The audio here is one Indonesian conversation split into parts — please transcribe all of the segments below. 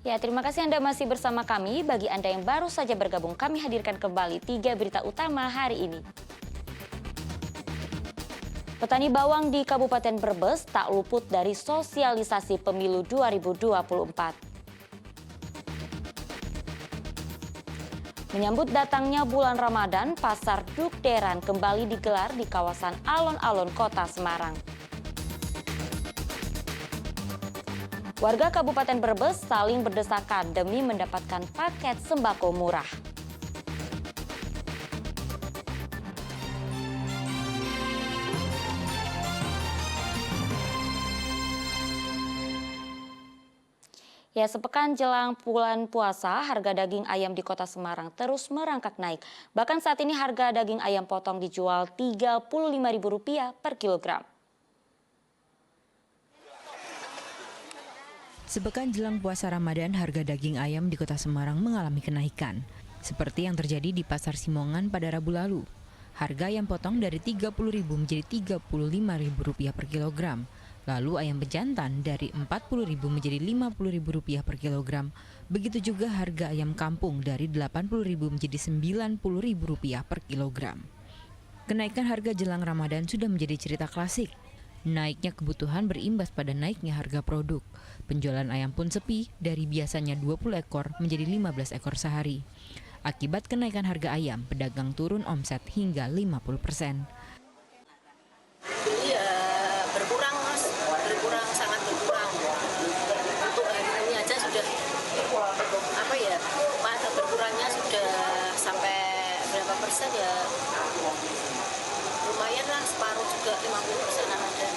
Ya, terima kasih Anda masih bersama kami. Bagi Anda yang baru saja bergabung, kami hadirkan kembali 3 berita utama hari ini. Petani bawang di Kabupaten Brebes tak luput dari sosialisasi pemilu 2024. Menyambut datangnya bulan Ramadan, Pasar Dukderan kembali digelar di kawasan alon-alon Kota Semarang. Warga Kabupaten Brebes saling berdesakan demi mendapatkan paket sembako murah. Ya, sepekan jelang bulan puasa, harga daging ayam di Kota Semarang terus merangkak naik. Bahkan saat ini harga daging ayam potong dijual Rp35.000 per kilogram. Sepekan jelang puasa Ramadan, harga daging ayam di Kota Semarang mengalami kenaikan. Seperti yang terjadi di Pasar Simongan pada Rabu lalu. Harga ayam potong dari Rp30.000 menjadi Rp35.000 per kilogram. Lalu ayam bejantan dari Rp40.000 menjadi Rp50.000 per kilogram. Begitu juga harga ayam kampung dari Rp80.000 menjadi Rp90.000 per kilogram. Kenaikan harga jelang Ramadan sudah menjadi cerita klasik. Naiknya kebutuhan berimbas pada naiknya harga produk. Penjualan ayam pun sepi, dari biasanya 20 ekor menjadi 15 ekor sehari. Akibat kenaikan harga ayam, pedagang turun omset hingga 50%. Iya, berkurang Mas, berkurang, sangat berkurang. Untuk hari ini aja sudah, pada berkurangnya sudah sampai berapa persen ya? Lumayan lah, separuh juga, 50% ada.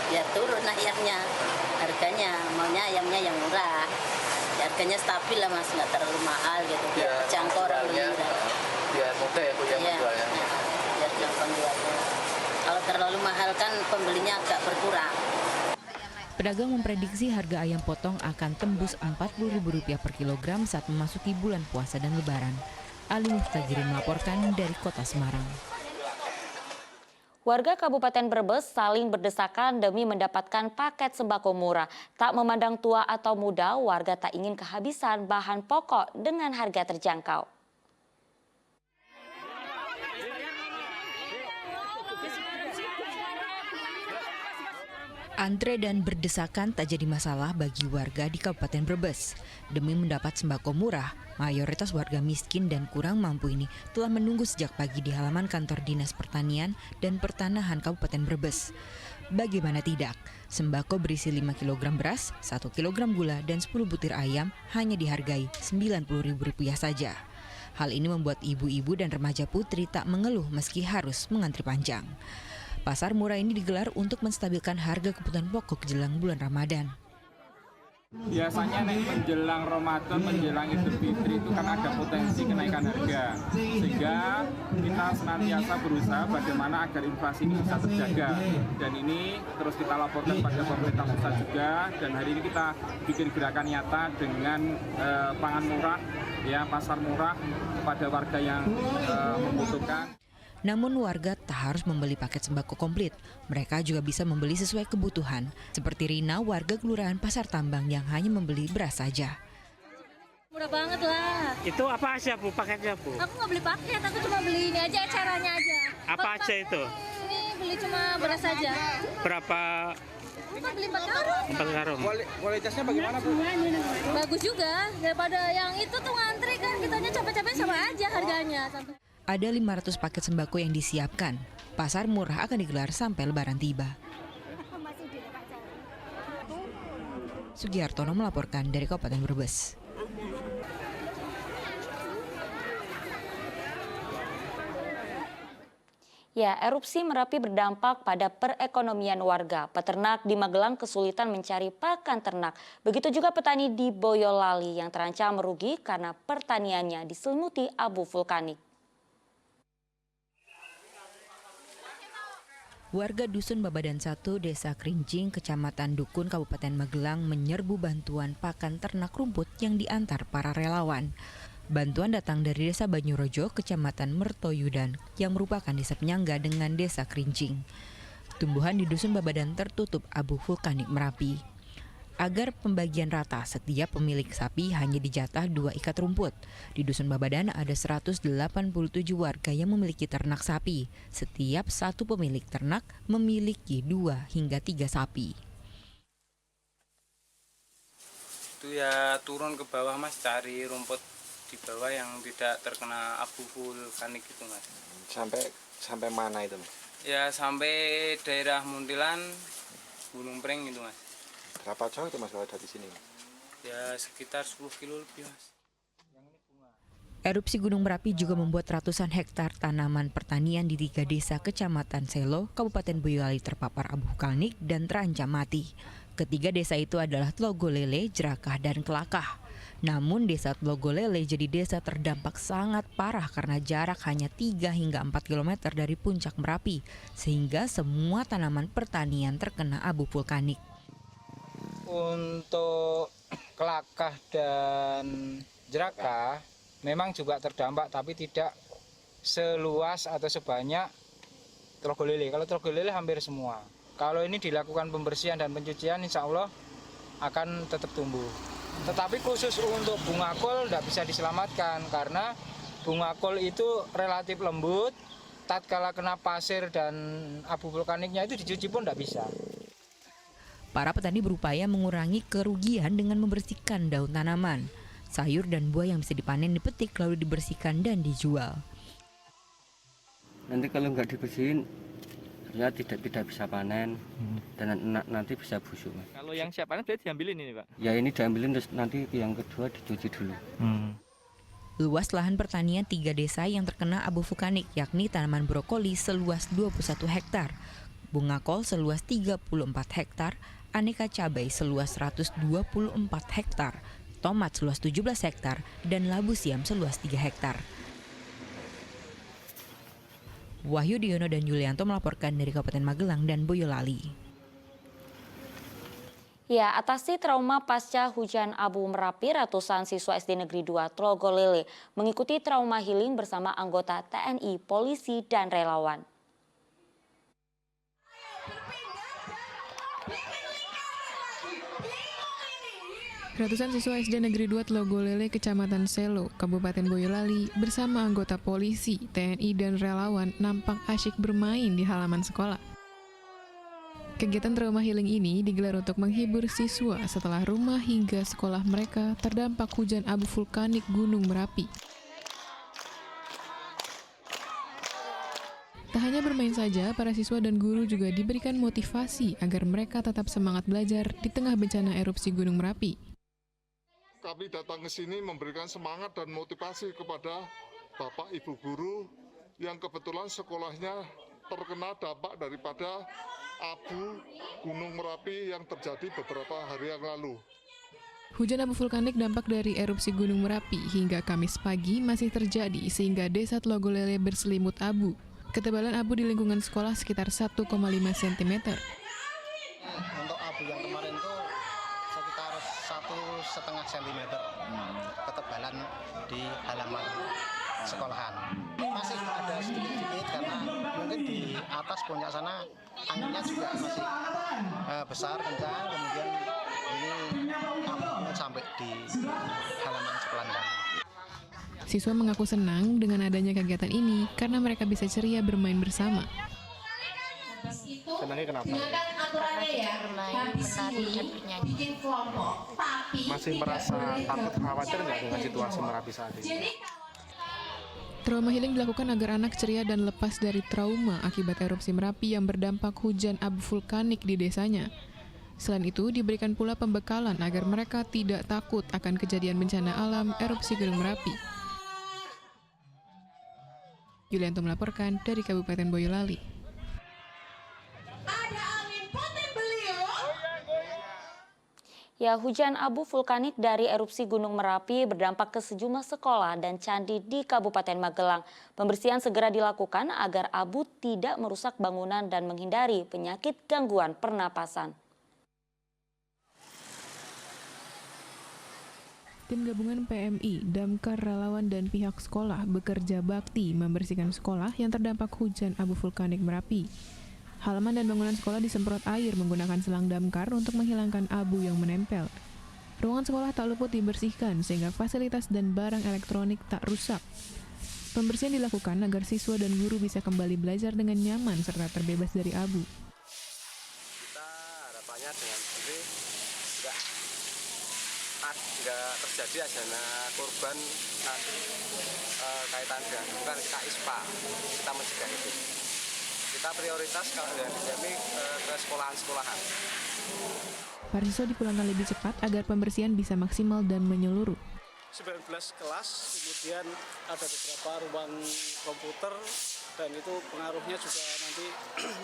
Ya turun ayamnya, harganya maunya ayamnya yang murah, ya, harganya stabil lah Mas, nggak terlalu mahal gitu, biar jangkau orang beli. Biar mudah ya Bu yang menjualnya. Biar jangkau jualnya. Kalau terlalu mahal kan pembelinya agak berkurang. Pedagang memprediksi harga ayam potong akan tembus Rp40.000 per kilogram saat memasuki bulan puasa dan lebaran. Ali Muftajirin melaporkan dari Kota Semarang. Warga Kabupaten Brebes saling berdesakan demi mendapatkan paket sembako murah. Tak memandang tua atau muda, warga tak ingin kehabisan bahan pokok dengan harga terjangkau. Antre dan berdesakan tak jadi masalah bagi warga di Kabupaten Brebes. Demi mendapat sembako murah, mayoritas warga miskin dan kurang mampu ini telah menunggu sejak pagi di halaman kantor Dinas Pertanian dan Pertanahan Kabupaten Brebes. Bagaimana tidak, sembako berisi 5 kg beras, 1 kg gula, dan 10 butir ayam hanya dihargai Rp90.000 saja. Hal ini membuat ibu-ibu dan remaja putri tak mengeluh meski harus mengantri panjang. Pasar murah ini digelar untuk menstabilkan harga kebutuhan pokok jelang bulan Ramadan. Biasanya menjelang Ramadan, menjelang Idul Fitri itu kan ada potensi kenaikan harga. Sehingga kita senantiasa berusaha bagaimana agar inflasi ini bisa terjaga. Dan ini terus kita laporkan pada pemerintah pusat juga. Dan hari ini kita bikin gerakan nyata dengan pangan murah, ya, pasar murah kepada warga yang membutuhkan. Namun warga tak harus membeli paket sembako komplit. Mereka juga bisa membeli sesuai kebutuhan. Seperti Rina, warga Kelurahan Pasar Tambang yang hanya membeli beras saja. Murah banget lah. Itu apa aja Bu paketnya Bu? Aku nggak beli paket, aku cuma beli ini aja, acaranya aja. Apa aja itu? Ini beli cuma beras saja. Berapa? Aku beli 4 karung. 4 karung. Kualitasnya bagaimana Bu? Bagus juga, daripada yang itu tuh ngantri kan, kitanya capek-capek sama aja harganya. Ada 500 paket sembako yang disiapkan. Pasar murah akan digelar sampai Lebaran tiba. Sugihartono melaporkan dari Kabupaten Brebes. Ya, erupsi Merapi berdampak pada perekonomian warga. Peternak di Magelang kesulitan mencari pakan ternak. Begitu juga petani di Boyolali yang terancam merugi karena pertaniannya diselimuti abu vulkanik. Warga Dusun Babadan 1, Desa Krincing, Kecamatan Dukun, Kabupaten Magelang menyerbu bantuan pakan ternak rumput yang diantar para relawan. Bantuan datang dari Desa Banyurojo, Kecamatan Mertoyudan, yang merupakan desa penyangga dengan Desa Krincing. Tumbuhan di Dusun Babadan tertutup abu vulkanik Merapi. Agar pembagian rata, setiap pemilik sapi hanya dijatah 2 ikat rumput. Di Dusun Babadan ada 187 warga yang memiliki ternak sapi. Setiap satu pemilik ternak memiliki 2 hingga 3 sapi. Itu ya turun ke bawah Mas, cari rumput di bawah yang tidak terkena abu vulkanik itu Mas. Sampai mana itu Mas? Ya sampai daerah Muntilan, Gunung Preng itu Mas. Berapa jauh itu Mas kalau dari sini? Ya sekitar 10 kilo lebih Mas. Erupsi Gunung Merapi juga membuat ratusan hektar tanaman pertanian di 3 desa Kecamatan Selo, Kabupaten Boyolali terpapar abu vulkanik dan terancam mati. Ketiga desa itu adalah Tlogolele, Jerakah, dan Kelakah. Namun desa Tlogolele jadi desa terdampak sangat parah karena jarak hanya 3 hingga 4 km dari puncak Merapi, sehingga semua tanaman pertanian terkena abu vulkanik. Untuk Kelakah dan Jerakah memang juga terdampak, tapi tidak seluas atau sebanyak Tlogolele. Kalau Tlogolele hampir semua. Kalau ini dilakukan pembersihan dan pencucian, insya Allah akan tetap tumbuh. Tetapi khusus untuk bunga kol tidak bisa diselamatkan karena bunga kol itu relatif lembut. Tatkala kena pasir dan abu vulkaniknya itu dicuci pun tidak bisa. Para petani berupaya mengurangi kerugian dengan membersihkan daun tanaman. Sayur dan buah yang bisa dipanen dipetik lalu dibersihkan dan dijual. Nanti kalau nggak dibersihin, ya tidak bisa panen dan nanti bisa busuk. Kalau yang siap panen berarti diambilin ini Pak? Ya ini diambilin terus nanti yang kedua dicuci dulu. Luas lahan pertanian 3 desa yang terkena abu vulkanik yakni tanaman brokoli seluas 21 hektar, bunga kol seluas 34 hektar, aneka cabai seluas 124 hektar, tomat seluas 17 hektar, dan labu siam seluas 3 hektar. Wahyu Diono dan Yulianto melaporkan dari Kabupaten Magelang dan Boyolali. Ya, atasi trauma pasca hujan abu Merapi, ratusan siswa SD Negeri 2 Tlogolele mengikuti trauma healing bersama anggota TNI, polisi, dan relawan. Ratusan siswa SD Negeri 2 Tlogolele, Kecamatan Selo, Kabupaten Boyolali bersama anggota polisi, TNI, dan relawan nampak asyik bermain di halaman sekolah. Kegiatan trauma healing ini digelar untuk menghibur siswa setelah rumah hingga sekolah mereka terdampak hujan abu vulkanik Gunung Merapi. Tak hanya bermain saja, para siswa dan guru juga diberikan motivasi agar mereka tetap semangat belajar di tengah bencana erupsi Gunung Merapi. Kami datang ke sini memberikan semangat dan motivasi kepada Bapak Ibu guru yang kebetulan sekolahnya terkena dampak daripada abu Gunung Merapi yang terjadi beberapa hari yang lalu. Hujan abu vulkanik dampak dari erupsi Gunung Merapi hingga Kamis pagi masih terjadi sehingga desa Tlogolele berselimut abu. Ketebalan abu di lingkungan sekolah sekitar 1,5 cm. Untuk abu yang kemarin itu sekitar 1,5 cm ketebalan di halaman sekolahan. Masih ada sedikit-sedikit karena mungkin di atas puncak sana anginnya juga masih besar, kencang, kemudian ini abu sampai di halaman sekolah kami. Siswa mengaku senang dengan adanya kegiatan ini karena mereka bisa ceria bermain bersama. Senangnya kenapa? Bermain, menari, dan bernyanyi. Masih merasa takut, khawatir nggak dengan situasi Merapi saat ini? Trauma healing dilakukan agar anak ceria dan lepas dari trauma akibat erupsi Merapi yang berdampak hujan abu vulkanik di desanya. Selain itu, diberikan pula pembekalan agar mereka tidak takut akan kejadian bencana alam erupsi Gunung Merapi. Yulianto melaporkan dari Kabupaten Boyolali. Ya, hujan abu vulkanik dari erupsi Gunung Merapi berdampak ke sejumlah sekolah dan candi di Kabupaten Magelang. Pembersihan segera dilakukan agar abu tidak merusak bangunan dan menghindari penyakit gangguan pernapasan. Tim gabungan PMI, Damkar, relawan, dan pihak sekolah bekerja bakti membersihkan sekolah yang terdampak hujan abu vulkanik Merapi. Halaman dan bangunan sekolah disemprot air menggunakan selang damkar untuk menghilangkan abu yang menempel. Ruangan sekolah tak luput dibersihkan sehingga fasilitas dan barang elektronik tak rusak. Pembersihan dilakukan agar siswa dan guru bisa kembali belajar dengan nyaman serta terbebas dari abu. Kita harapannya dengan ini nggak terjadi adanya korban nanti kaitan dengan bukan kita ISPA, kita mencegah itu. Kita prioritas kalau yang di sini ke sekolahan-sekolahan. Para siswa dipulangkan lebih cepat agar pembersihan bisa maksimal dan menyeluruh. 19 kelas, kemudian ada beberapa ruang komputer, dan itu pengaruhnya juga nanti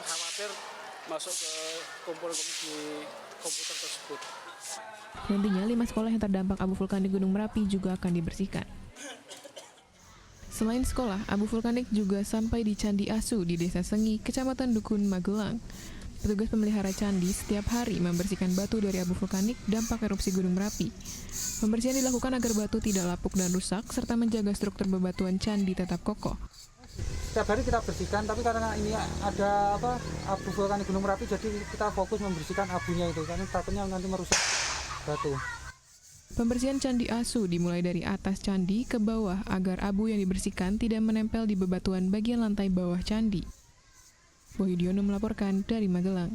khawatir masuk ke kumpul-kumpul di komputer tersebut. Nantinya 5 sekolah yang terdampak abu vulkanik Gunung Merapi juga akan dibersihkan. Selain sekolah, abu vulkanik juga sampai di Candi Asu di Desa Sengi, Kecamatan Dukun, Magelang. Petugas pemelihara candi setiap hari membersihkan batu dari abu vulkanik dampak erupsi Gunung Merapi. Pembersihan dilakukan agar batu tidak lapuk dan rusak, serta menjaga struktur bebatuan candi tetap kokoh. Setiap hari kita bersihkan, tapi karena ini ada abu vulkanik Gunung Merapi, jadi kita fokus membersihkan abunya itu, karena takutnya nanti merusak batu. Pembersihan Candi Asu dimulai dari atas candi ke bawah agar abu yang dibersihkan tidak menempel di bebatuan bagian lantai bawah candi. Wahyudiono melaporkan dari Magelang.